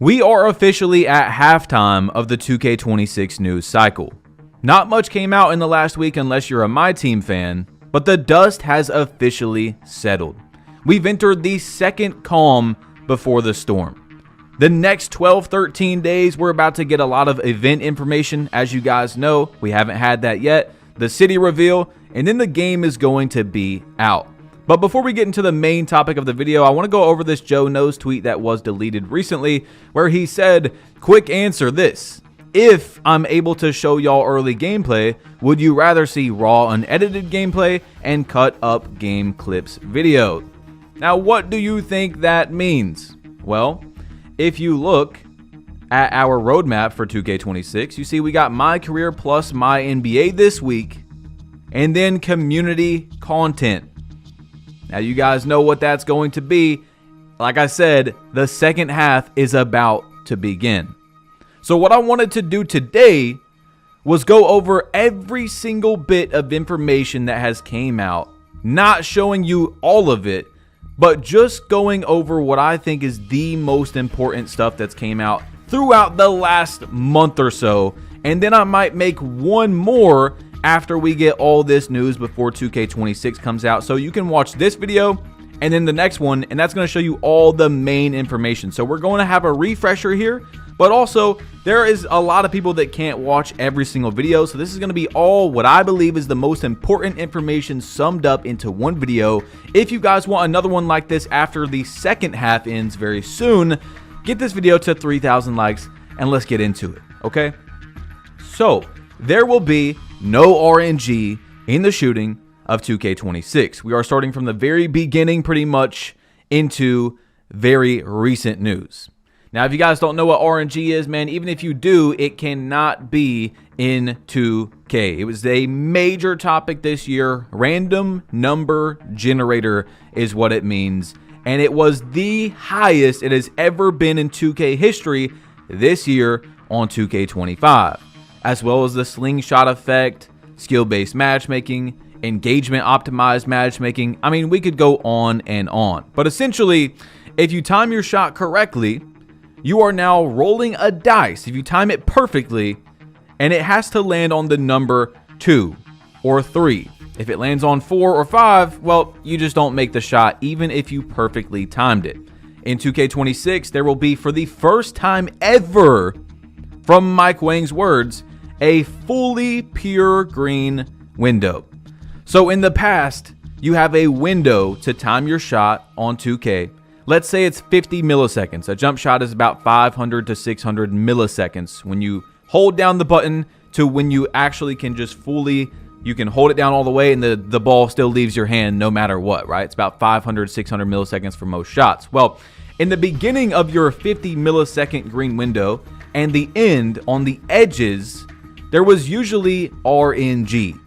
We are officially at halftime of the 2K26 news cycle. Not much came out in the last week unless you're a My Team fan, but the dust has officially settled. We've entered the second calm before the storm. The next 12-13 days, we're about to get a lot of event information. As you guys know, we haven't had that yet. The city reveal, and then the game is going to be out. But before we get into the main topic of the video, I want to go over this Joe Knows tweet that was deleted recently, where he said, quick answer this. If I'm able to show y'all early gameplay, would you rather see raw unedited gameplay and cut up game clips video? Now, what do you think that means? Well, if you look at our roadmap for 2K26, you see we got My Career plus My NBA this week, and then community content. Now, you guys know what that's going to be. Like I said, the second half is about to begin. So what I wanted to do today was go over every single bit of information that has came out, not showing you all of it, but just going over what I think is the most important stuff that's came out throughout the last month or so. And then I might make one more after we get all this news before 2K26 comes out. So you can watch this video and then the next one, and that's going to show you all the main information. So we're going to have a refresher here, but also there is a lot of people that can't watch every single video. So this is going to be all what I believe is the most important information summed up into one video. If you guys want another one like this after the second half ends very soon, get this video to 3,000 likes and let's get into it, okay? So there will be no RNG in the shooting of 2K26. We are starting from the very beginning pretty much into very recent news. Now, if you guys don't know what RNG is, man, even if you do, it cannot be in 2K. It was a major topic this year. Random number generator is what it means. And it was the highest it has ever been in 2K history this year on 2K25. As well as the slingshot effect, skill-based matchmaking, engagement optimized matchmaking. I mean, we could go on and on. But essentially, if you time your shot correctly, you are now rolling a dice. If you time it perfectly, and it has to land on the number 2 or 3. If it lands on 4 or 5, well, you just don't make the shot, even if you perfectly timed it. In 2K26, there will be, for the first time ever, from Mike Wang's words, a fully pure green window. So in the past, you have a window to time your shot on 2K. Let's say it's 50 milliseconds. A jump shot is about 500 to 600 milliseconds when you hold down the button to when you actually can just fully, you can hold it down all the way and the ball still leaves your hand no matter what, right? It's about 500, 600 milliseconds for most shots. Well, in the beginning of your 50 millisecond green window and the end on the edges, there was usually RNG.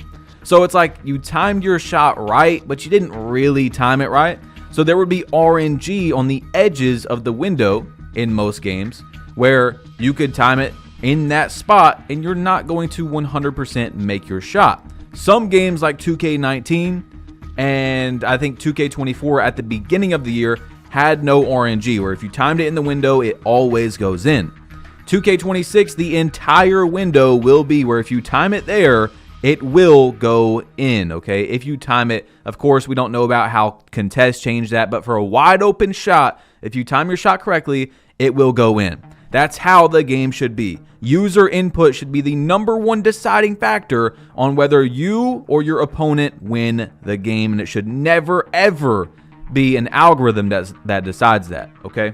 So it's like you timed your shot right, but you didn't really time it right. So there would be RNG on the edges of the window in most games where you could time it in that spot and you're not going to 100% make your shot. Some games like 2K19 and I think 2K24 at the beginning of the year had no RNG, where if you timed it in the window, it always goes in. 2K26, the entire window will be where if you time it there, it will go in, okay? If you time it, of course, we don't know about how contests change that, but for a wide open shot, if you time your shot correctly, it will go in. That's how the game should be. User input should be the #1 deciding factor on whether you or your opponent win the game, and it should never, ever be an algorithm that decides that, okay?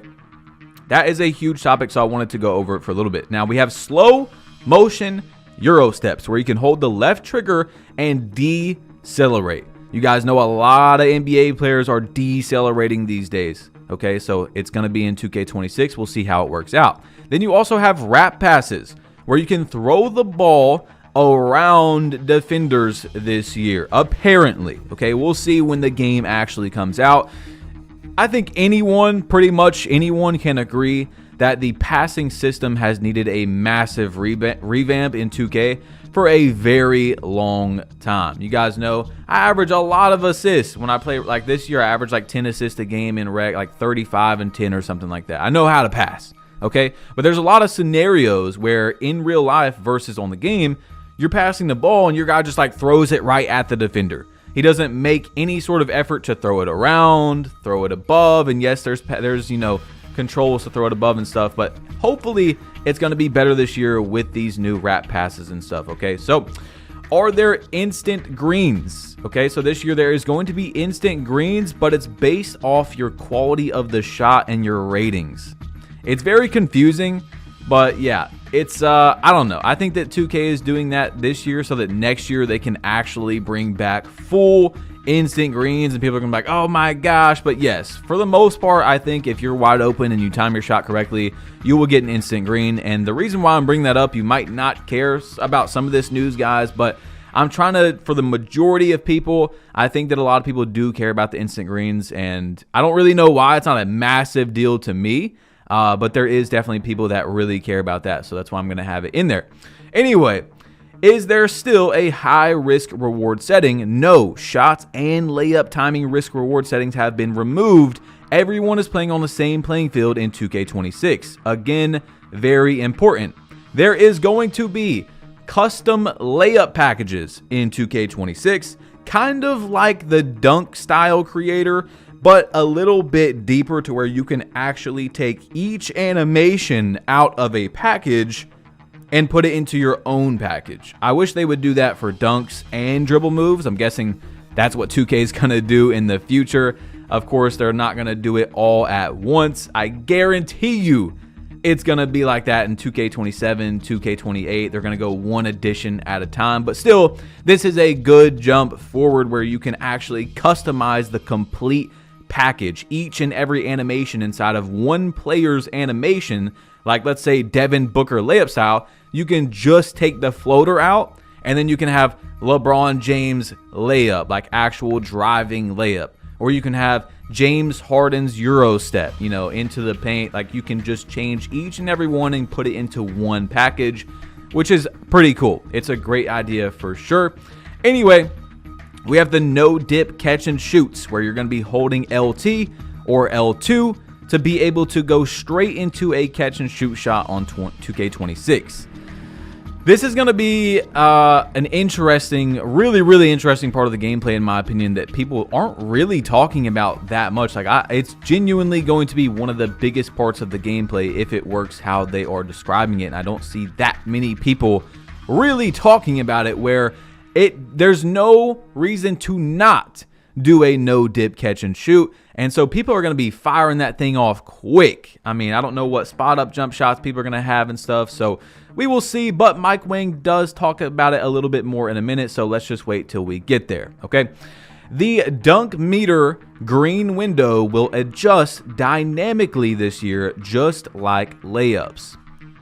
That is a huge topic, so I wanted to go over it for a little bit. Now, we have slow motion Euro steps, where you can hold the left trigger and decelerate. You guys know a lot of NBA players are decelerating these days, okay? So it's going to be in 2K26. We'll see how it works out. Then you also have wrap passes, where you can throw the ball around defenders this year, apparently, okay? We'll see when the game actually comes out. I think pretty much anyone can agree that the passing system has needed a massive revamp in 2K for a very long time. You guys know I average a lot of assists when I play. Like this year, I average like 10 assists a game in rec, like 35 and 10 or something like that. I know how to pass. okay? But there's a lot of scenarios where in real life versus on the game, you're passing the ball and your guy just like throws it right at the defender. He doesn't make any sort of effort to throw it around, throw it above, and yes, there's controls to throw it above and stuff, but hopefully it's going to be better this year with these new wrap passes and stuff, okay? So, are there instant greens? Okay, so this year there is going to be instant greens, but it's based off your quality of the shot and your ratings. It's very confusing, but yeah, it's, I don't know. I think that 2K is doing that this year so that next year they can actually bring back full instant greens and people are going to be like, oh my gosh. But yes, for the most part, I think if you're wide open and you time your shot correctly, you will get an instant green. And the reason why I'm bringing that up, you might not care about some of this news, guys, but I'm trying to, for the majority of people, I think that a lot of people do care about the instant greens, and I don't really know why. It's not a massive deal to me, but there is definitely people that really care about that, so that's why I'm going to have it in there. Anyway, is there still a high risk reward setting? No, shots and layup timing risk reward settings have been removed. Everyone is playing on the same playing field in 2K26. Again, very important. There is going to be custom layup packages in 2K26, kind of like the dunk style creator, but a little bit deeper to where you can actually take each animation out of a package and put it into your own package. I wish they would do that for dunks and dribble moves. I'm guessing that's what 2K is going to do in the future. Of course, they're not going to do it all at once. I guarantee you it's going to be like that in 2K27, 2K28. They're going to go one edition at a time. But still, this is a good jump forward where you can actually customize the complete package, each and every animation inside of one player's animation. Like, let's say Devin Booker layup style, you can just take the floater out, and then you can have LeBron James layup, like actual driving layup. Or you can have James Harden's Euro step, into the paint. Like, you can just change each and every one and put it into one package, which is pretty cool. It's a great idea for sure. Anyway, we have the no dip catch and shoots, where you're going to be holding LT or L2 to be able to go straight into a catch and shoot shot on 2K26. This is going to be an interesting, really interesting part of the gameplay, in my opinion, that people aren't really talking about that much. Like, it's genuinely going to be one of the biggest parts of the gameplay if it works how they are describing it. And I don't see that many people really talking about it, where there's no reason to not do a no dip catch and shoot. And so people are going to be firing that thing off quick. I mean, I don't know what spot up jump shots people are going to have and stuff, so we will see. But Mike Wang does talk about it a little bit more in a minute, so let's just wait till we get there, okay? The dunk meter green window will adjust dynamically this year, just like layups.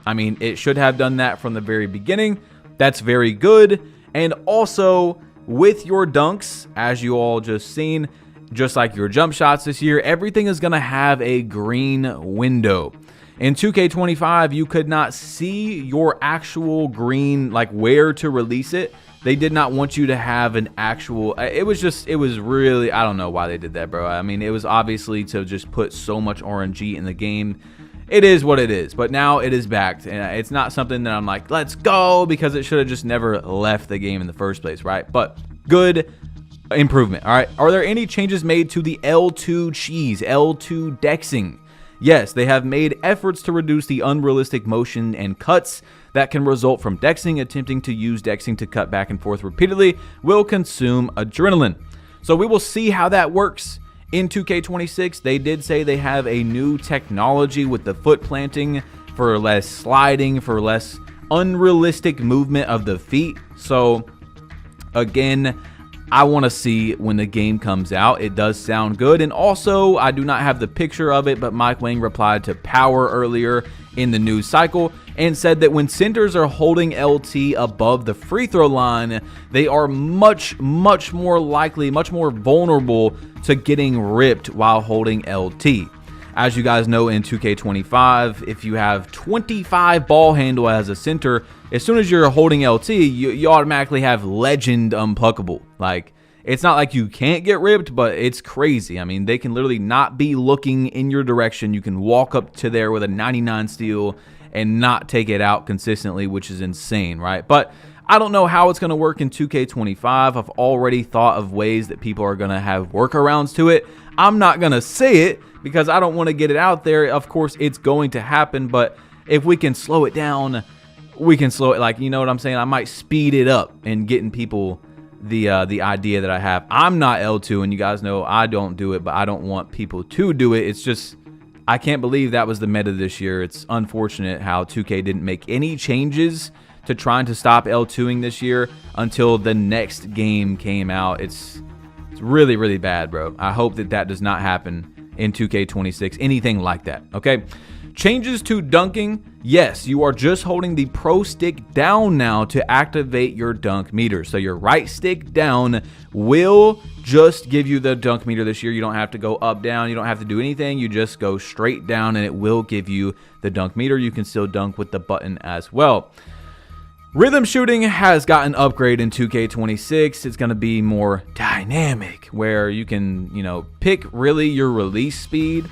I mean, it should have done that from the very beginning. That's very good. And also, with your dunks, as you all just seen, just like your jump shots this year, everything is going to have a green window. In 2K25, you could not see your actual green, like where to release it. They did not want you to have an actual, it was really, I don't know why they did that, bro. I mean, it was obviously to just put so much RNG in the game. It is what it is, but now it is backed, and it's not something that I'm like, let's go, because it should have just never left the game in the first place, right? But good improvement. All right, are there any changes made to the L2 cheese, L2 dexing? Yes, they have made efforts to reduce the unrealistic motion and cuts that can result from dexing. Attempting to use dexing to cut back and forth repeatedly will consume adrenaline. So we will see how that works in 2K26. They did say they have a new technology with the foot planting for less sliding, for less unrealistic movement of the feet. So again, I want to see when the game comes out. It does sound good. And also, I do not have the picture of it, but Mike Wang replied to Power earlier in the news cycle and said that when centers are holding LT above the free throw line, they are much more likely, much more vulnerable to getting ripped while holding LT. As you guys know, in 2K25, if you have 25 ball handle as a center, as soon as you're holding LT, you automatically have legend unpuckable. Like, it's not like you can't get ripped, but it's crazy. I mean, they can literally not be looking in your direction. You can walk up to there with a 99 steal and not take it out consistently, which is insane, right? But I don't know how it's going to work in 2K25. I've already thought of ways that people are going to have workarounds to it. I'm not going to say it because I don't want to get it out there. Of course, it's going to happen, but if we can slow it down, we can slow it. Like, you know what I'm saying? I might speed it up and getting people the idea that I have. I'm not L2, and you guys know I don't do it, but I don't want people to do it. It's just, I can't believe that was the meta this year. It's unfortunate how 2K didn't make any changes to trying to stop L2ing this year until the next game came out. It's really, really bad, bro. I hope that does not happen in 2K26, anything like that, okay? Changes to dunking. Yes, you are just holding the pro stick down now to activate your dunk meter. So your right stick down will just give you the dunk meter this year. You don't have to go up, down. You don't have to do anything. You just go straight down and it will give you the dunk meter. You can still dunk with the button as well. Rhythm shooting has got an upgrade in 2K26. It's going to be more dynamic where you can, pick really your release speed.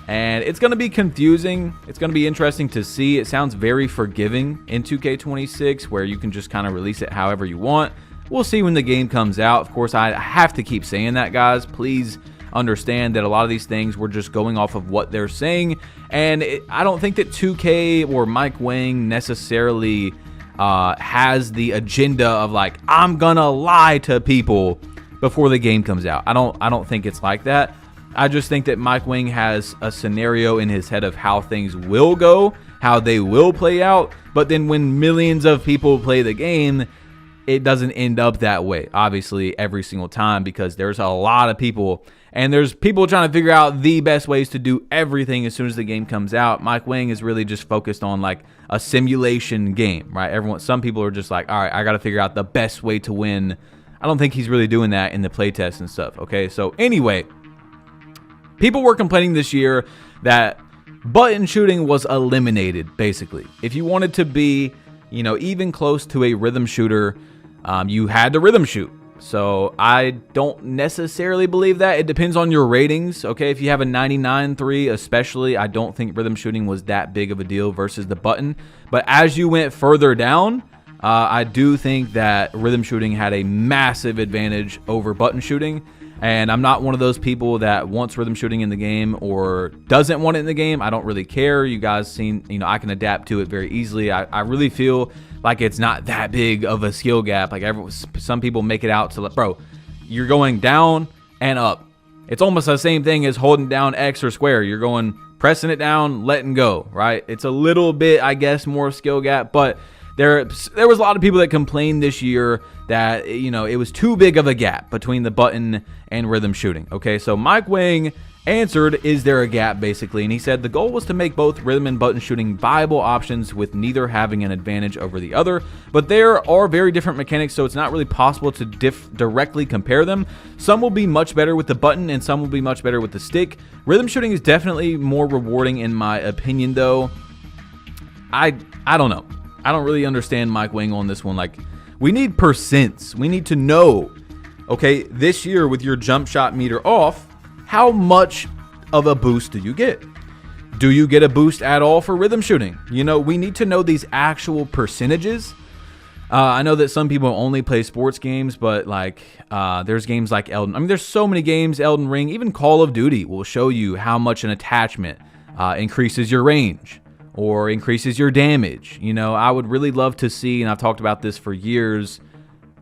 And it's going to be confusing. It's going to be interesting to see. It sounds very forgiving in 2K26 where you can just kind of release it however you want. We'll see when the game comes out. Of course, I have to keep saying that, guys. Please understand that a lot of these things we're just going off of what they're saying. And I don't think that 2K or Mike Wang necessarily has the agenda of like, I'm gonna lie to people before the game comes out. I don't think it's like that. I just think that Mike Wang has a scenario in his head of how things will go, how they will play out, but then when millions of people play the game, it doesn't end up that way, obviously, every single time, because there's a lot of people, and there's people trying to figure out the best ways to do everything as soon as the game comes out. Mike Wang is really just focused on like a simulation game, right? Some people are just like, all right, I got to figure out the best way to win. I don't think he's really doing that in the playtest and stuff, okay? So anyway, people were complaining this year that button shooting was eliminated, basically. If you wanted to be, even close to a rhythm shooter, you had to rhythm shoot. So I don't necessarily believe that. It depends on your ratings, okay? If you have a 99.3 especially, I don't think rhythm shooting was that big of a deal versus the button. But as you went further down, I do think that rhythm shooting had a massive advantage over button shooting. And I'm not one of those people that wants rhythm shooting in the game or doesn't want it in the game. I don't really care. You guys seen, I can adapt to it very easily. I really feel like it's not that big of a skill gap. Like some people make it out to, bro, you're going down and up. It's almost the same thing as holding down X or square. You're going, pressing it down, letting go, right? It's a little bit, I guess, more skill gap, but there was a lot of people that complained this year that, it was too big of a gap between the button and rhythm shooting. Okay, so Mike Wang answered, is there a gap, basically? And he said the goal was to make both rhythm and button shooting viable options with neither having an advantage over the other. But there are very different mechanics, so it's not really possible to directly compare them. Some will be much better with the button and some will be much better with the stick. Rhythm shooting is definitely more rewarding in my opinion, though. I don't know. I don't really understand Mike Wang on this one. Like, we need percents. We need to know, okay, this year with your jump shot meter off, how much of a boost do you get? Do you get a boost at all for rhythm shooting? We need to know these actual percentages. I know that some people only play sports games, but there's games like there's so many games, Elden Ring, even Call of Duty will show you how much an attachment increases your range or increases your damage. I would really love to see, and I've talked about this for years,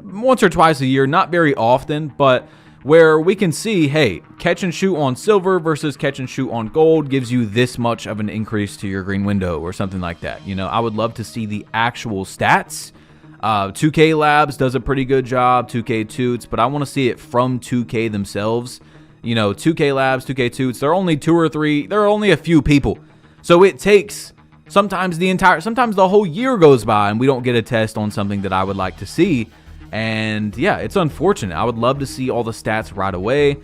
once or twice a year, not very often, but where we can see, hey, catch and shoot on silver versus catch and shoot on gold gives you this much of an increase to your green window or something like that. I would love to see the actual stats. 2K Labs does a pretty good job, 2K Toots, but I want to see it from 2K themselves. 2K Labs, 2K Toots, they're only two or three, there are only a few people. So it takes sometimes the whole year goes by and we don't get a test on something that I would like to see. And yeah, it's unfortunate. I would love to see all the stats right away.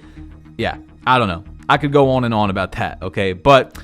Yeah, I don't know. I could go on and on about that, okay? But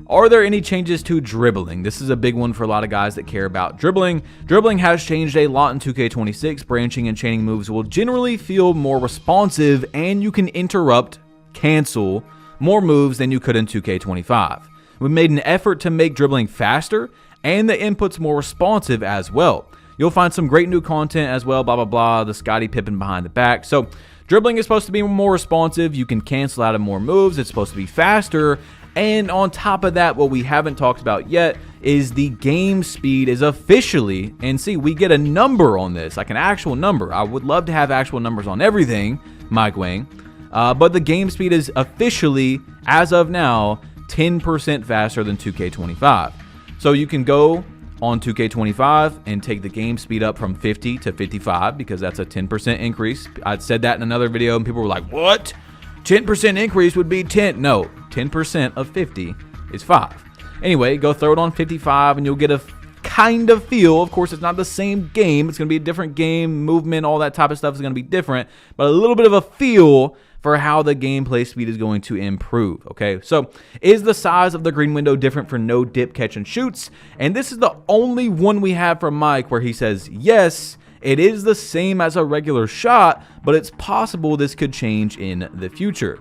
Are there any changes to dribbling? This is a big one for a lot of guys that care about dribbling. Dribbling has changed a lot in 2K26. Branching and chaining moves will generally feel more responsive, and you can interrupt, cancel more moves than you could in 2K25. We made an effort to make dribbling faster and the inputs more responsive as well. You'll find some great new content as well, blah, blah, blah, the Scottie Pippen behind the back. So dribbling is supposed to be more responsive. You can cancel out of more moves. It's supposed to be faster. And on top of that, what we haven't talked about yet is the game speed is officially, and see, we get a number on this, like an actual number. I would love to have actual numbers on everything, Mike Wang. But the game speed is officially, as of now, 10% faster than 2K25. So you can go on 2K25 and take the game speed up from 50 to 55 because that's a 10% increase. I said that in another video and people were like, what? 10% increase would be 10. No, 10% of 50 is 5. Anyway, go throw it on 55 and you'll get a kind of feel. Of course, it's not the same game. It's going to be a different game. Movement, all that type of stuff is going to be different. But a little bit of a feel for how the gameplay speed is going to improve. Okay, so is the size of the green window different for no dip, catch, and shoots? And this is the only one we have from Mike where he says, yes, it is the same as a regular shot, but it's possible this could change in the future.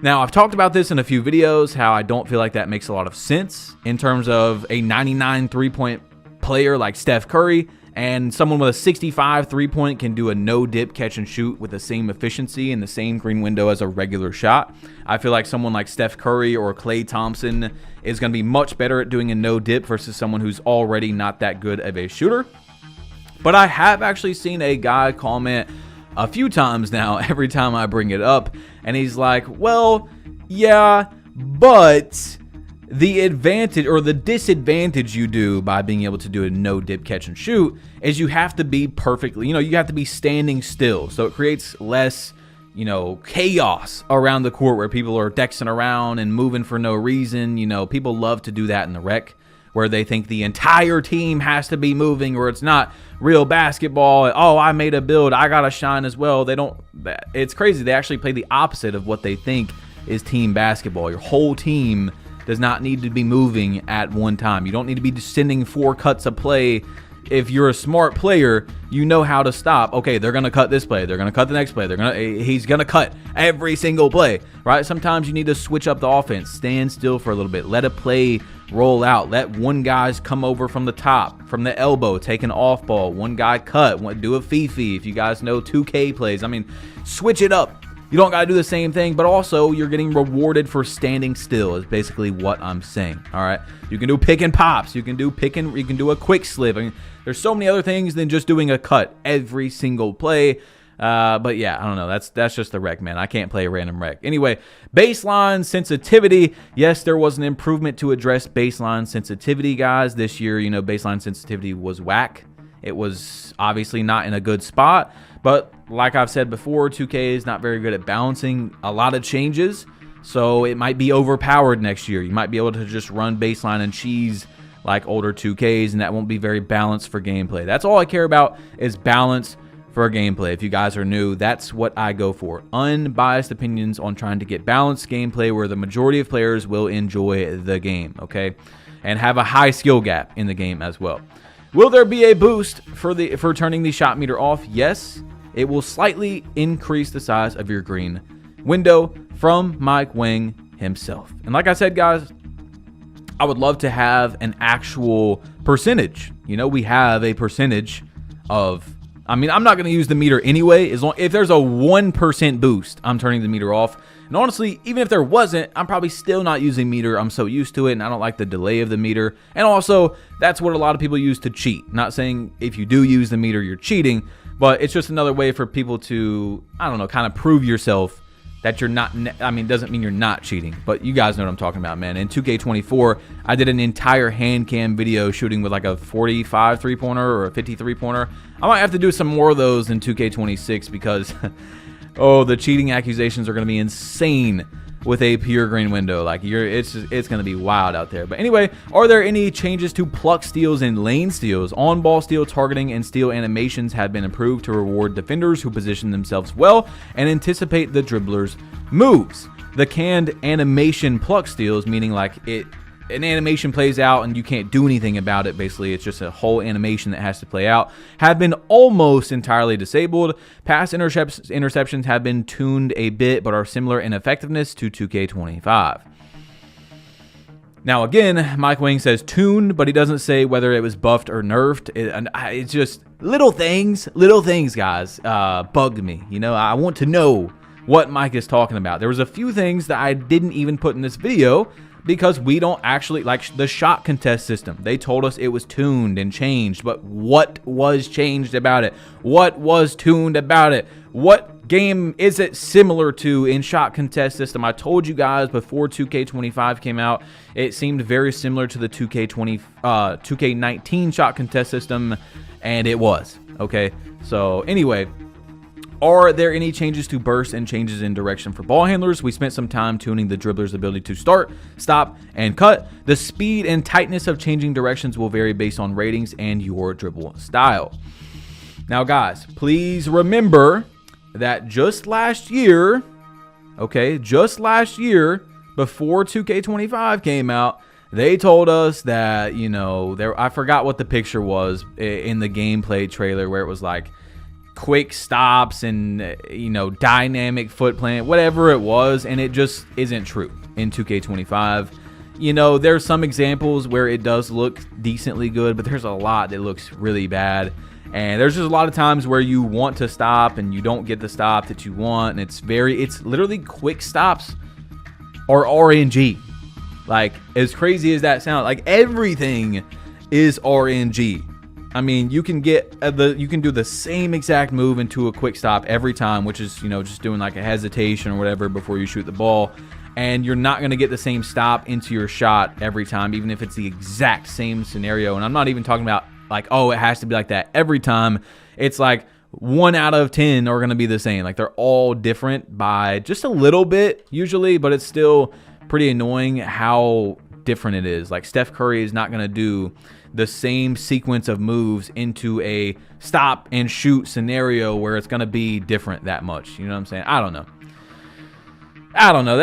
Now, I've talked about this in a few videos, how I don't feel like that makes a lot of sense in terms of a 99 three-point player like Steph Curry and someone with a 65 three-point can do a no-dip catch and shoot with the same efficiency and the same green window as a regular shot. I feel like someone like Steph Curry or Klay Thompson is going to be much better at doing a no-dip versus someone who's already not that good of a shooter. But I have actually seen a guy comment a few times now every time I bring it up, and he's like, well, yeah, but the advantage or the disadvantage you do by being able to do a no dip catch and shoot is you have to be perfectly, you have to be standing still. So it creates less, chaos around the court where people are dexing around and moving for no reason. People love to do that in the rec where they think the entire team has to be moving or it's not real basketball. Oh, I made a build, I got to shine as well. It's crazy. They actually play the opposite of what they think is team basketball. Your whole team does not need to be moving at one time. You don't need to be sending 4 cuts of play. If you're a smart player, you know how to stop. Okay, they're going to cut this play. They're going to cut the next play. He's going to cut every single play, right? Sometimes you need to switch up the offense. Stand still for a little bit. Let a play roll out. Let one guy's come over from the top, from the elbow, take an off ball. One guy cut. Do a Fifi. If you guys know 2K plays, switch it up. You don't got to do the same thing, but also you're getting rewarded for standing still is basically what I'm saying. All right. You can do pick and pops. You can do a quick slip. There's so many other things than just doing a cut every single play. But yeah, I don't know. That's just the rec, man. I can't play a random rec. Anyway, baseline sensitivity. Yes, there was an improvement to address baseline sensitivity, guys. This year, baseline sensitivity was whack. It was obviously not in a good spot. But like I've said before, 2K is not very good at balancing a lot of changes. So it might be overpowered next year. You might be able to just run baseline and cheese like older 2Ks, and that won't be very balanced for gameplay. That's all I care about is balance for gameplay. If you guys are new, that's what I go for. Unbiased opinions on trying to get balanced gameplay where the majority of players will enjoy the game, okay? And have a high skill gap in the game as well. Will there be a boost for turning the shot meter off? Yes. It will slightly increase the size of your green window from Mike Wang himself. And like I said, guys, I would love to have an actual percentage. We have a percentage of, I'm not going to use the meter anyway. If there's a 1% boost, I'm turning the meter off. And honestly, even if there wasn't, I'm probably still not using meter. I'm so used to it, and I don't like the delay of the meter. And also, that's what a lot of people use to cheat. Not saying if you do use the meter, you're cheating, but it's just another way for people to, kind of prove yourself that you're not, doesn't mean you're not cheating, but you guys know what I'm talking about, man. In 2K24, I did an entire hand cam video shooting with like a 45 three-pointer or a 50 three-pointer. I might have to do some more of those in 2K26 because, the cheating accusations are going to be insane with a pure green window. It's going to be wild out there. But anyway, are there any changes to pluck steals and lane steals? On-ball steal targeting and steal animations have been improved to reward defenders who position themselves well and anticipate the dribbler's moves. the canned animation pluck steals, meaning like an animation plays out and you can't do anything about it. Basically, it's just a whole animation that has to play out, have been almost entirely disabled. Pass interceptions have been tuned a bit, but are similar in effectiveness to 2K25. Now, again, Mike Wang says tuned, but he doesn't say whether it was buffed or nerfed. It's just little things, guys, bug me. You know, I want to know what Mike is talking about. There was a few things that I didn't even put in this video because we don't actually, like the shot contest system. They told us it was tuned and changed, but what was changed about it? What was tuned about it? What game is it similar to in shot contest system? I told you guys before 2K25 came out, it seemed very similar to the 2K19 shot contest system, and it was. Okay, so anyway, are there any changes to burst and changes in direction for ball handlers? We spent some time tuning the dribbler's ability to start, stop, and cut. The speed and tightness of changing directions will vary based on ratings and your dribble style. Now, guys, please remember that just last year, before 2K25 came out, they told us that, you know, I forgot what the picture was in the gameplay trailer where it was like quick stops and, you know, dynamic foot plant, whatever it was, and it just isn't true in 2K25. You know, there's some examples where it does look decently good, but there's a lot that looks really bad. And there's just a lot of times where you want to stop and you don't get the stop that you want. And it's literally quick stops or RNG. Like, as crazy as that sounds, like everything is RNG. I mean, you can do the same exact move into a quick stop every time, which is, you know, just doing like a hesitation or whatever before you shoot the ball. And you're not going to get the same stop into your shot every time, even if it's the exact same scenario. And I'm not even talking about like, oh, it has to be like that every time. It's like 1 out of 10 are going to be the same. Like, they're all different by just a little bit usually, but it's still pretty annoying how different it is. Like, Steph Curry is not going to do the same sequence of moves into a stop and shoot scenario where it's going to be different that much. You know what I'm saying? I don't know.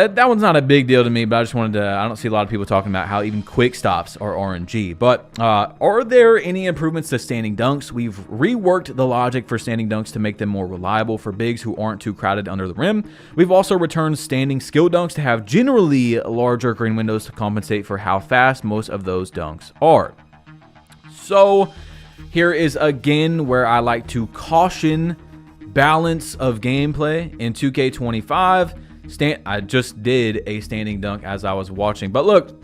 That one's not a big deal to me, but I just wanted to, I don't see a lot of people talking about how even quick stops are RNG. But are there any improvements to standing dunks? We've reworked the logic for standing dunks to make them more reliable for bigs who aren't too crowded under the rim. We've also returned standing skill dunks to have generally larger green windows to compensate for how fast most of those dunks are. So here is again where I like to caution balance of gameplay in 2K25. I just did a standing dunk as I was watching, but look,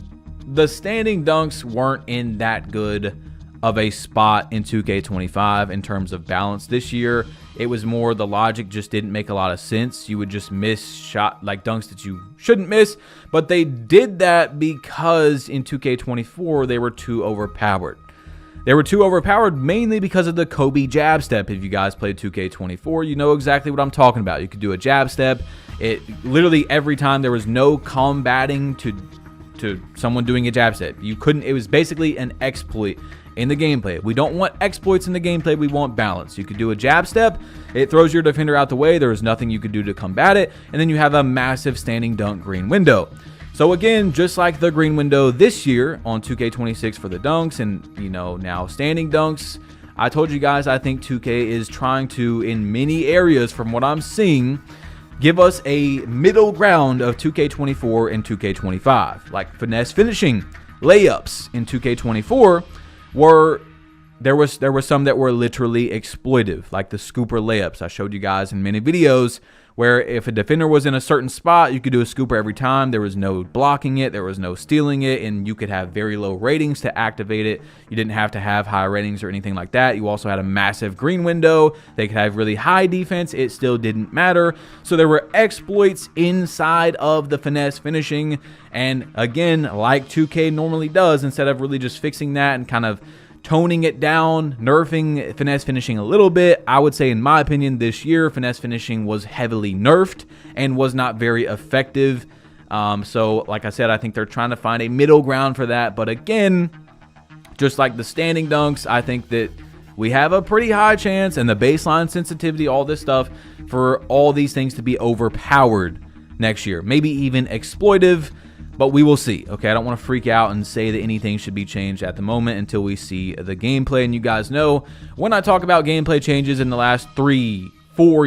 the standing dunks weren't in that good of a spot in 2K25 in terms of balance this year. It was more the logic just didn't make a lot of sense. You would just miss shot like dunks that you shouldn't miss, but they did that because in 2K24 they were too overpowered. They were too overpowered mainly because of the Kobe jab step. If you guys played 2K24, you know exactly what I'm talking about. You could do a jab step. It literally every time there was no combating to someone doing a jab step. You couldn't. It was basically an exploit in the gameplay. We don't want exploits in the gameplay. We want balance. You could do a jab step. It throws your defender out the way. There is nothing you could do to combat it. And then you have a massive standing dunk green window. So again, just like the green window this year on 2K26 for the dunks and, you know, now standing dunks, I told you guys I think 2K is trying to, in many areas from what I'm seeing, give us a middle ground of 2K24 and 2K25. Like finesse finishing, layups in 2K24 there were some that were literally exploitive, like the scooper layups I showed you guys in many videos, where if a defender was in a certain spot, you could do a scooper every time. There was no blocking it, there was no stealing it, and you could have very low ratings to activate it. You didn't have to have high ratings or anything like that. You also had a massive green window. They could have really high defense. It still didn't matter. So there were exploits inside of the finesse finishing. And again, like 2K normally does, instead of really just fixing that and kind of toning it down, nerfing finesse finishing a little bit, I would say, in my opinion, this year, finesse finishing was heavily nerfed and was not very effective. So, like I said, I think they're trying to find a middle ground for that. But again, just like the standing dunks, I think that we have a pretty high chance, and the baseline sensitivity, all this stuff, for all these things to be overpowered. next year. Maybe even exploitive, but we will see. Okay, I don't want to freak out and say that anything should be changed at the moment until we see the gameplay. And you guys know when I talk about gameplay changes in the last 3-4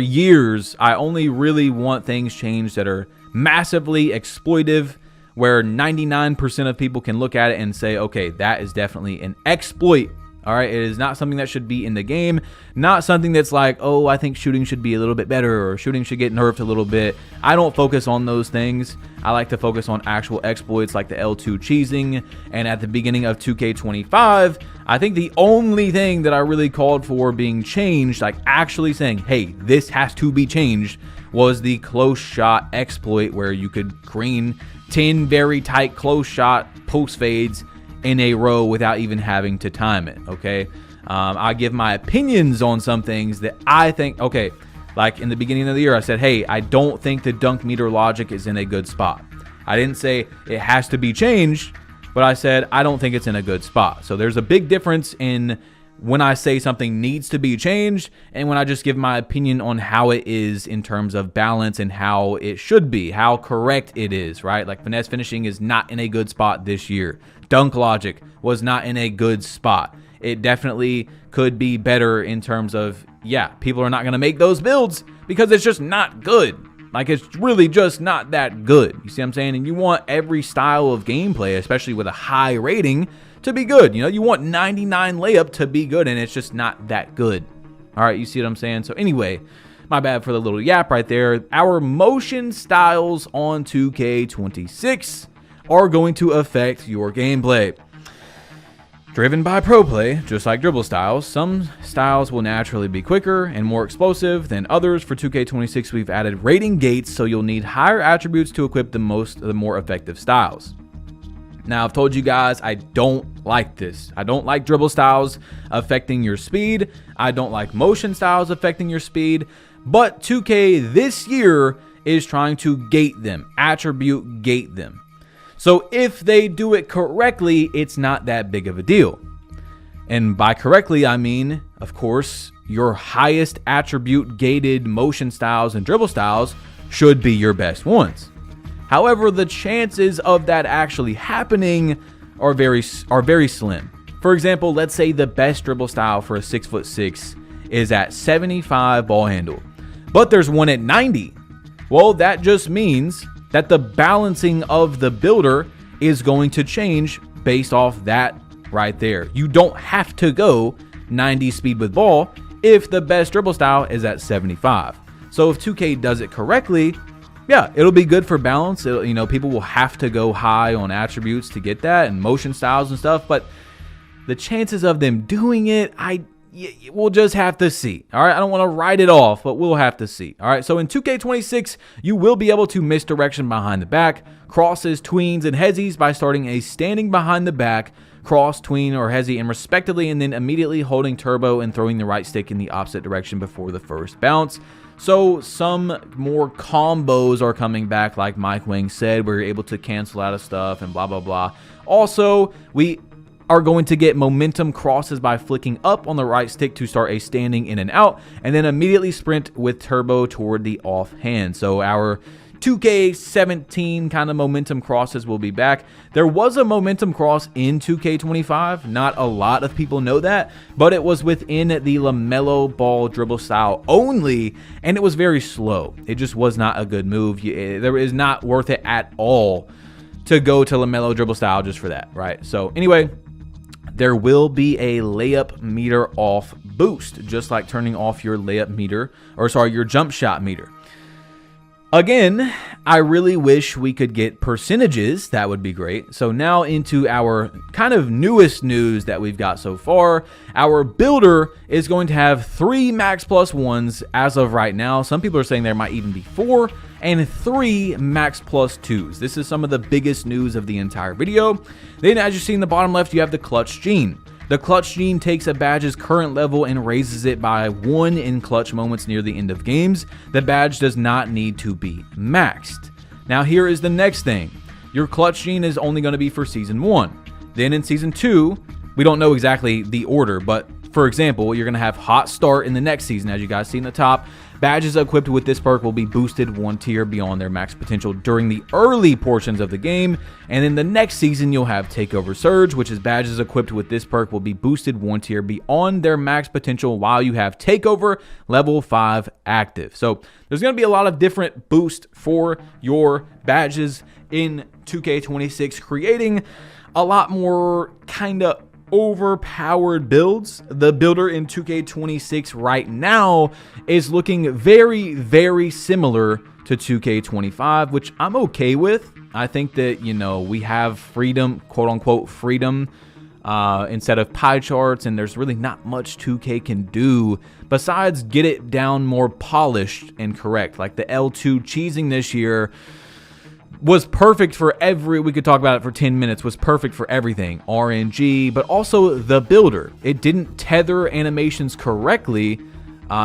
years, I only really want things changed that are massively exploitive, where 99% of people can look at it and say, okay, that is definitely an exploit. All right, it is not something that should be in the game, not something that's like, oh, I think shooting should be a little bit better or shooting should get nerfed a little bit. I don't focus on those things. I like to focus on actual exploits like the L2 cheesing. And at the beginning of 2K25, I think the only thing that I really called for being changed, like actually saying, hey, this has to be changed, was the close shot exploit, where you could green 10 very tight close shot post fades in a row without even having to time it. Okay, I give my opinions on some things that I think, okay, like in the beginning of the year I said, hey, I don't think the dunk meter logic is in a good spot. I didn't say it has to be changed, but I said I don't think it's in a good spot. So there's a big difference in when I say something needs to be changed and when I just give my opinion on how it is in terms of balance and how it should be, how correct it is, right? Like finesse finishing is not in a good spot this year. Dunk logic was not in a good spot. It definitely could be better in terms of, yeah, people are not going to make those builds because it's just not good. Like, it's really just not that good. You see what I'm saying? And you want every style of gameplay, especially with a high rating, to be good. You know, you want 99 layup to be good, and it's just not that good. All right, you see what I'm saying? So anyway, my bad for the little yap right there. Our motion styles on 2K26 are going to affect your gameplay. Driven by pro play, just like dribble styles, some styles will naturally be quicker and more explosive than others. For 2K26, we've added rating gates, so you'll need higher attributes to equip the more effective styles. Now, I've told you guys I don't like this. I don't like dribble styles affecting your speed. I don't like motion styles affecting your speed. But 2K this year is trying to gate them, attribute gate them. So if they do it correctly, it's not that big of a deal. And by correctly, I mean, of course, your highest attribute gated motion styles and dribble styles should be your best ones. However, the chances of that actually happening are very slim. For example, let's say the best dribble style for a 6'6" is at 75 ball handle, but there's one at 90. Well, that just means that the balancing of the builder is going to change based off that right there. You don't have to go 90 speed with ball if the best dribble style is at 75. So if 2K does it correctly, yeah, it'll be good for balance. You know, people will have to go high on attributes to get that and motion styles and stuff, but the chances of them doing it, we'll just have to see. All right, I don't want to write it off, but we'll have to see. All right, so in 2K26, you will be able to misdirection behind the back, crosses, tweens, and hezzies by starting a standing behind the back, cross, tween, or hezzy, and respectively, and then immediately holding turbo and throwing the right stick in the opposite direction before the first bounce. So some more combos are coming back, like Mike Wang said, where you're able to cancel out of stuff and blah, blah, blah. Also, we are going to get momentum crosses by flicking up on the right stick to start a standing in and out, and then immediately sprint with turbo toward the offhand. So our 2K17 kind of momentum crosses will be back. There was a momentum cross in 2K25. Not a lot of people know that, but it was within the LaMelo Ball dribble style only, and it was very slow. It just was not a good move. There is not worth it at all to go to LaMelo dribble style just for that, right? So anyway, there will be a layup meter off boost, just like turning off your layup meter, or sorry, your jump shot meter. Again, I really wish we could get percentages. That would be great. So now into our kind of newest news that we've got so far. Our builder is going to have 3 max plus 1s as of right now. Some people are saying there might even be 4 and 3 max plus 2s. This is some of the biggest news of the entire video. Then as you see in the bottom left, you have the clutch gene. The clutch gene takes a badge's current level and raises it by 1 in clutch moments near the end of games. The badge does not need to be maxed. Now here is the next thing. Your clutch gene is only going to be for Season 1. Then in Season 2, we don't know exactly the order, but for example, you're going to have hot start in the next season, as you guys see in the top. Badges equipped with this perk will be boosted 1 tier beyond their max potential during the early portions of the game, and in the next season you'll have Takeover Surge, which is badges equipped with this perk will be boosted 1 tier beyond their max potential while you have Takeover level 5 active. So there's going to be a lot of different boosts for your badges in 2K26, creating a lot more kind of overpowered builds. The builder in 2K26 right now is looking very, very similar to 2K25, which I'm okay with. I think that, you know, we have freedom, quote unquote freedom, instead of pie charts, and there's really not much 2K can do besides get it down more polished and correct. Like the L2 cheesing this year was perfect for we could talk about it for 10 minutes, was perfect for everything. RNG, but also the builder. It didn't tether animations correctly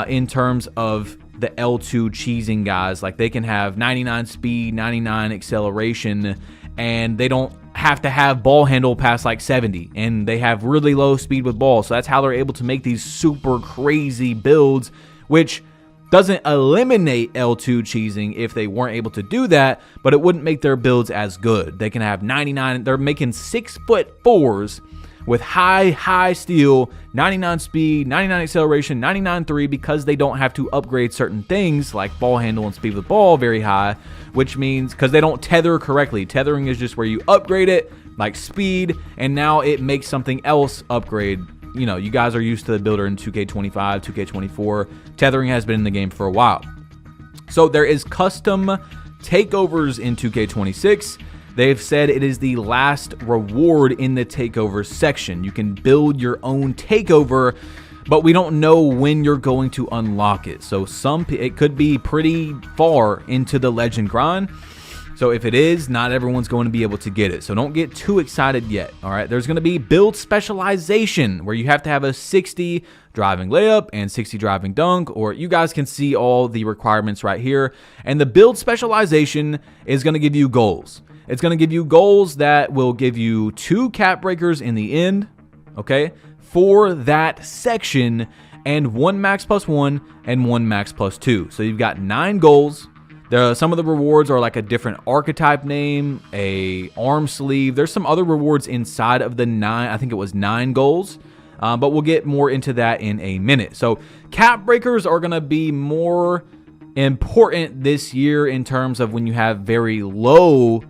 in terms of the L2 cheesing guys. Like they can have 99 speed, 99 acceleration, and they don't have to have ball handle past like 70, and they have really low speed with ball. So that's how they're able to make these super crazy builds, which doesn't eliminate L2 cheesing if they weren't able to do that, but it wouldn't make their builds as good. They can have 99, they're making 6'4" with high steel, 99 speed, 99 acceleration, 99 3, because they don't have to upgrade certain things like ball handle and speed with ball very high, which means because they don't tether correctly. Tethering is just where you upgrade it, like speed, and now it makes something else upgrade. You know, you guys are used to the builder in 2K25, 2K24. Tethering has been in the game for a while. So there is custom takeovers in 2K26. They've said it is the last reward in the takeover section. You can build your own takeover, but we don't know when you're going to unlock it. So it could be pretty far into the legend grind. So if it is, not everyone's going to be able to get it. So don't get too excited yet. All right, there's going to be build specialization, where you have to have a 60 driving layup and 60 driving dunk, or you guys can see all the requirements right here. And the build specialization is going to give you goals. It's going to give you goals that will give you 2 cap breakers in the end, okay, for that section, and 1 max plus 1 and 1 max plus 2. So you've got 9 goals. Some of the rewards are like a different archetype name, a arm sleeve. There's some other rewards inside of the 9. I think it was 9 goals, but we'll get more into that in a minute. So cap breakers are going to be more important this year in terms of when you have very low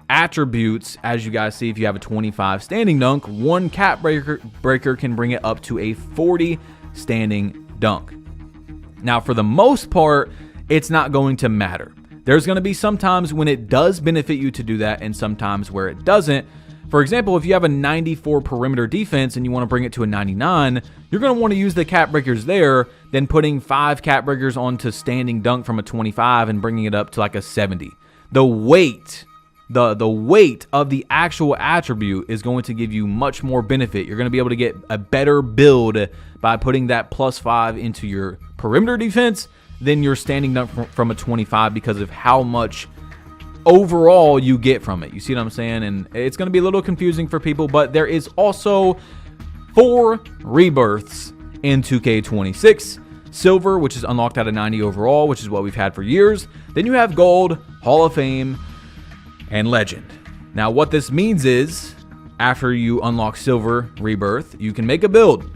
attributes. As you guys see, if you have a 25 standing dunk, 1 cap breaker can bring it up to a 40 standing dunk. Now, for the most part, it's not going to matter. There's going to be some times when it does benefit you to do that, and sometimes where it doesn't. For example, if you have a 94 perimeter defense and you want to bring it to a 99, you're going to want to use the cap breakers there, then putting 5 cap breakers onto standing dunk from a 25 and bringing it up to like a 70. The weight of the actual attribute is going to give you much more benefit. You're going to be able to get a better build by putting that +5 into your perimeter defense than your standing dunk from a 25, because of how much overall you get from it. You see what I'm saying? And it's going to be a little confusing for people, but there is also 4 rebirths in 2K26. Silver, which is unlocked out of 90 overall, which is what we've had for years. Then you have Gold, Hall of Fame, and Legend. Now, what this means is, after you unlock Silver Rebirth, you can make a build.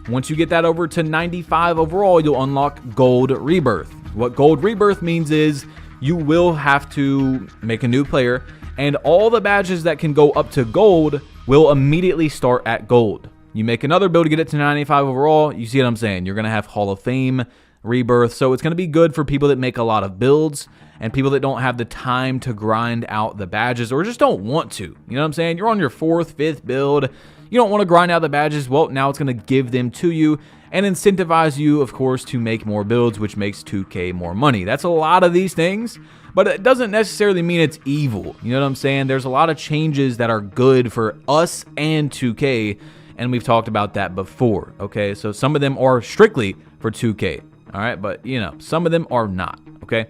Once you get that over to 95 overall, you'll unlock Gold Rebirth. What Gold Rebirth means is you will have to make a new player, and all the badges that can go up to Gold will immediately start at Gold. You make another build to get it to 95 overall, you see what I'm saying? You're going to have Hall of Fame Rebirth, so it's going to be good for people that make a lot of builds and people that don't have the time to grind out the badges, or just don't want to. You know what I'm saying? You're on your 4th, 5th build. You don't want to grind out the badges. Well, now it's going to give them to you and incentivize you, of course, to make more builds, which makes 2K more money. That's a lot of these things, but it doesn't necessarily mean it's evil. You know what I'm saying? There's a lot of changes that are good for us and 2K, and we've talked about that before, okay? So some of them are strictly for 2K, all right? But, you know, some of them are not, okay?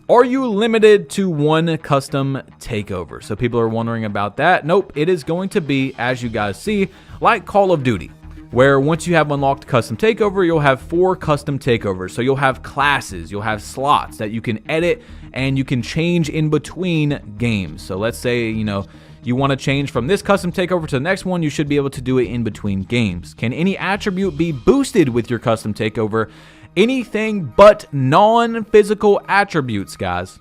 Are you limited to 1 custom takeover? So people are wondering about that. Nope, it is going to be, as you guys see, like Call of Duty. where once you have unlocked custom takeover, you'll have 4 custom takeovers. So you'll have classes, you'll have slots that you can edit and you can change in between games. So let's say, you want to change from this custom takeover to the next one, you should be able to do it in between games. Can any attribute be boosted with your custom takeover? Anything but non-physical attributes, guys.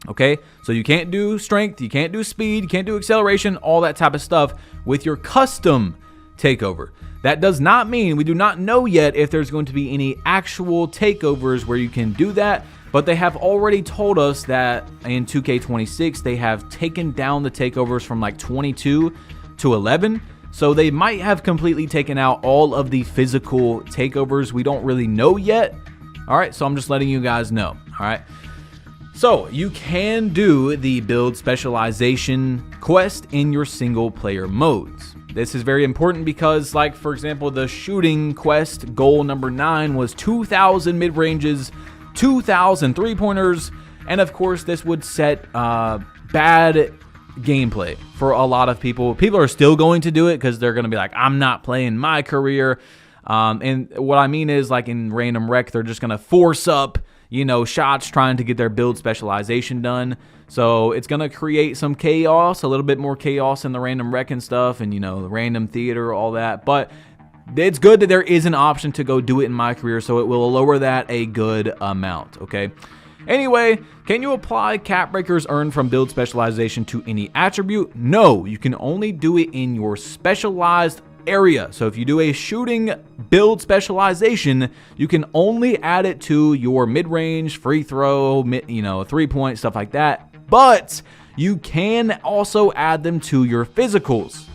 Okay, so you can't do strength, you can't do speed, you can't do acceleration, all that type of stuff with your custom takeover. That does not mean, we do not know yet if there's going to be any actual takeovers where you can do that, but they have already told us that in 2K26 they have taken down the takeovers from like 22 to 11. So they might have completely taken out all of the physical takeovers. We don't really know yet. All right, so I'm just letting you guys know. All right. So you can do the build specialization quest in your single player modes. This is very important because, like, for example, the shooting quest goal number 9 was 2,000 mid-ranges, 2,000 three-pointers, and of course this would set bad gameplay for a lot of people. People are still going to do it because they're going to be like, I'm not playing my career. And what I mean is, like, in random rec, they're just going to force up, shots trying to get their build specialization done. So it's going to create some chaos, a little bit more chaos in the random rec and stuff, and, the random theater, all that. But it's good that there is an option to go do it in my career, so it will lower that a good amount, okay? Anyway, can you apply cap breakers earned from build specialization to any attribute? No, you can only do it in your specialized area. So if you do a shooting build specialization, you can only add it to your mid-range, free throw, 3-point, stuff like that. But you can also add them to your physicals.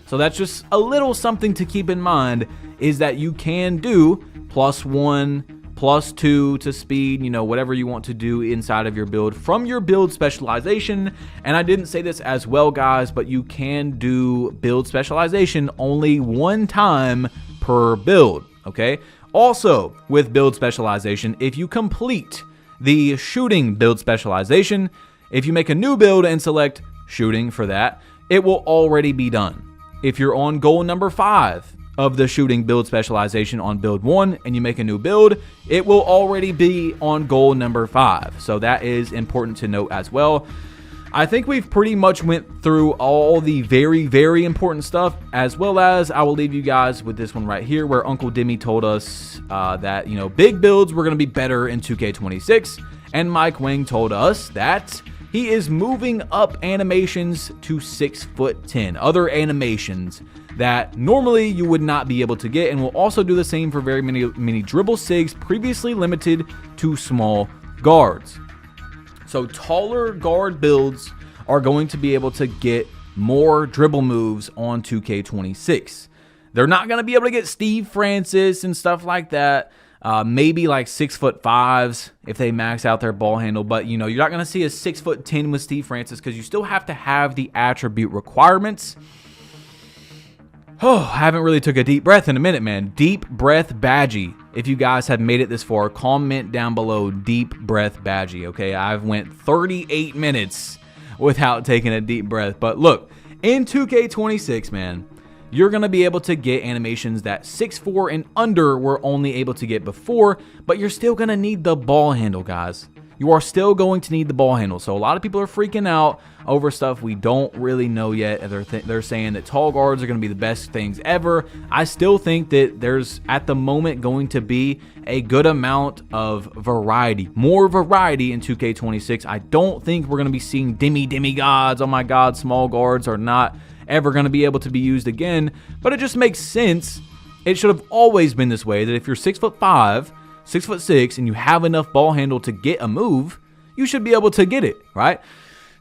So that's just a little something to keep in mind, is that you can do +1, +2 to speed, whatever you want to do inside of your build from your build specialization. And I didn't say this as well, guys, but you can do build specialization only 1 time per build, okay? Also, with build specialization, if you complete the shooting build specialization, if you make a new build and select shooting for that, it will already be done. If you're on goal number 5 of the shooting build specialization on build 1 and you make a new build, it will already be on goal number 5. So that is important to note as well. I think we've pretty much went through all the very, very important stuff, as well as I will leave you guys with this one right here where Uncle Demi told us that, big builds were going to be better in 2K26. And Mike Wang told us that he is moving up animations to 6'10", other animations that normally you would not be able to get, and will also do the same for very many dribble sigs previously limited to small guards. So taller guard builds are going to be able to get more dribble moves on 2K26. They're not going to be able to get Steve Francis and stuff like that. Maybe like 6'5" if they max out their ball handle, but you're not going to see a 6'10" with Steve Francis because you still have to have the attribute requirements. Oh, I haven't really took a deep breath in a minute, man. Deep breath Badgie. If you guys have made it this far, comment down below deep breath Badgie, okay? I've went 38 minutes without taking a deep breath. But look, in 2K26, man, you're going to be able to get animations that 6'4" and under were only able to get before, but you're still going to need the ball handle, guys. You are still going to need the ball handle. So a lot of people are freaking out over stuff we don't really know yet. They're saying that tall guards are going to be the best things ever. I still think that there's, at the moment, going to be a good amount of variety. More variety in 2K26. I don't think we're going to be seeing demigods. Oh my God, small guards are not ever going to be able to be used again. But it just makes sense. It should have always been this way, that if you're 6'5", 6'6", and you have enough ball handle to get a move, you should be able to get it, right?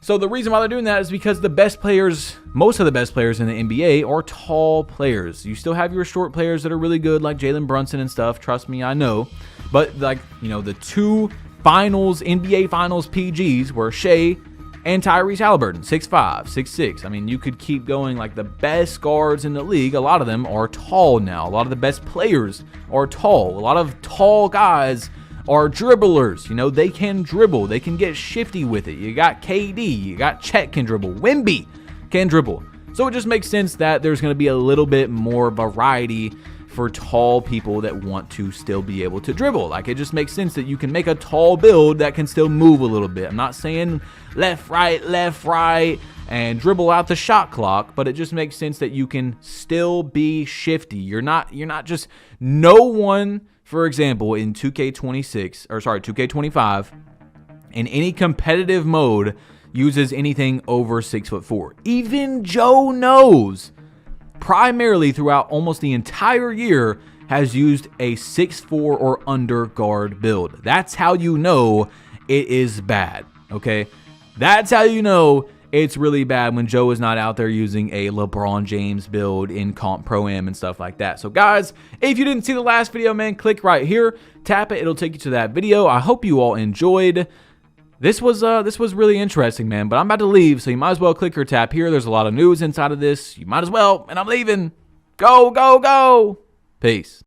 So the reason why they're doing that is because the best players, most of the best players in the NBA are tall players. You still have your short players that are really good, like Jalen Brunson and stuff. Trust me, I know. But like, the 2 finals, NBA finals PGs were Shea and Tyrese Halliburton, 6'5", 6'6". I mean, you could keep going. Like, the best guards in the league, a lot of them are tall now. A lot of the best players are tall. A lot of tall guys are dribblers. They can dribble. They can get shifty with it. You got KD. You got Chet can dribble. Wemby can dribble. So it just makes sense that there's going to be a little bit more variety for tall people that want to still be able to dribble. Like, it just makes sense that you can make a tall build that can still move a little bit. I'm not saying left, right, and dribble out the shot clock, but it just makes sense that you can still be shifty. You're not just, no one, for example, in 2K25, in any competitive mode uses anything over 6'4". Even Joe knows, primarily throughout almost the entire year, has used a 6'4" or under guard build. That's how you know it is bad, okay? That's how you know it's really bad, when Joe is not out there using a LeBron James build in Comp Pro-Am and stuff like that. So guys, if you didn't see the last video, man, click right here, tap it, it'll take you to that video. I hope you all enjoyed. This was really interesting, man, but I'm about to leave, so you might as well click or tap here. There's a lot of news inside of this. You might as well, and I'm leaving. Go, go, go. Peace.